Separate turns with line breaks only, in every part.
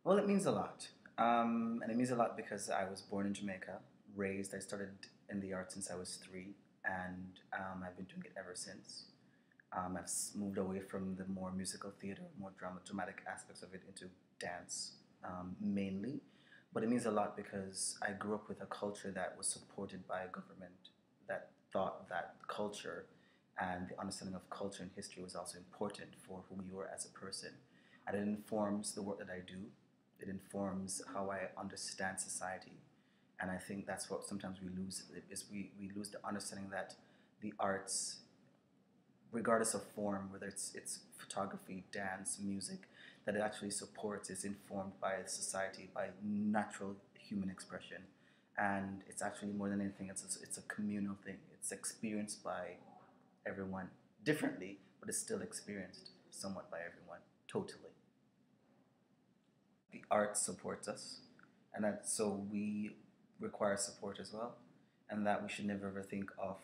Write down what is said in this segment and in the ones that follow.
Well, it means a lot. And it means a lot because I was born in Jamaica, raised, I started in the arts since I was three, and I've been doing it ever since. Moved away from the more musical theater, more dramatic aspects of it into dance mainly. But it means a lot because I grew up with a culture that was supported by a government that thought that culture and the understanding of culture and history was also important for who you are as a person. And it informs the work that I do. It informs how I understand society. And I think that's what sometimes we lose is we lose the understanding that the arts, regardless of form, whether it's photography, dance, music, that it actually supports, is informed by society, by natural human expression. And it's actually more than anything, it's a communal thing. It's experienced by everyone differently, but it's still experienced somewhat by everyone, totally. The art supports us, and that so we require support as well, and that we should never ever think of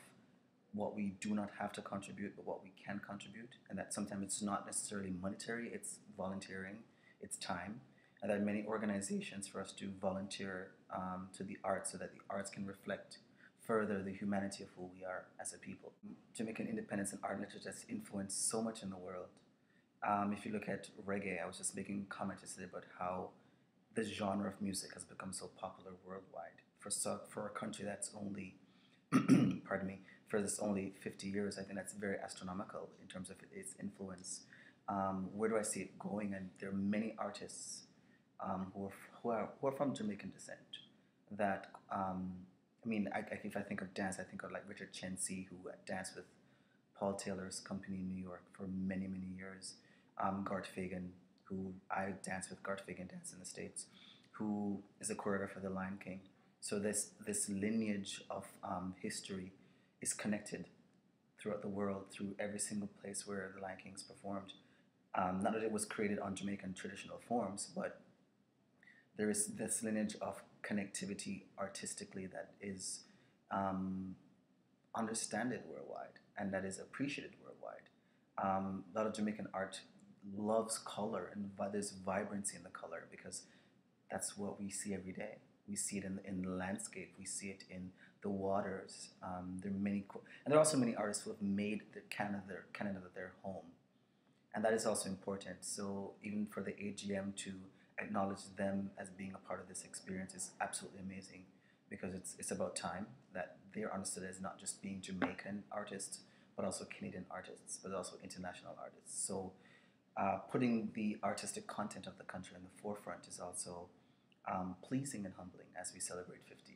what we do not have to contribute, but what we can contribute, and that sometimes it's not necessarily monetary, it's volunteering, it's time, and that many organizations for us to volunteer to the arts so that the arts can reflect further the humanity of who we are as a people. Jamaican independence and art and literature has influenced so much in the world. If you look at reggae, I was just making a comment yesterday about how this genre of music has become so popular worldwide. For a country that's only, pardon me, for this only 50 years, I think that's very astronomical in terms of its influence. Where do I see it going? And there are many artists who are from Jamaican descent that, if I think of dance, I think of like Richard Chency, who danced with Paul Taylor's company in New York for many, many years. Garth Fagan, who I danced with Garth Fagan Dance in the States, who is a choreographer for The Lion King. So this lineage of history is connected throughout the world, through every single place where The Lion King is performed. Not that it was created on Jamaican traditional forms, but there is this lineage of connectivity artistically that is understood worldwide and that is appreciated worldwide. A lot of Jamaican art loves color, and there's vibrancy in the color because that's what we see every day. We see it in the landscape. We see it in the waters. There are many, and there are also many artists who have made Canada their home, and that is also important. So even for the AGM to acknowledge them as being a part of this experience is absolutely amazing, because it's about time that they're understood as not just being Jamaican artists, but also Canadian artists, but also international artists. So putting the artistic content of the country in the forefront is also pleasing and humbling as we celebrate 50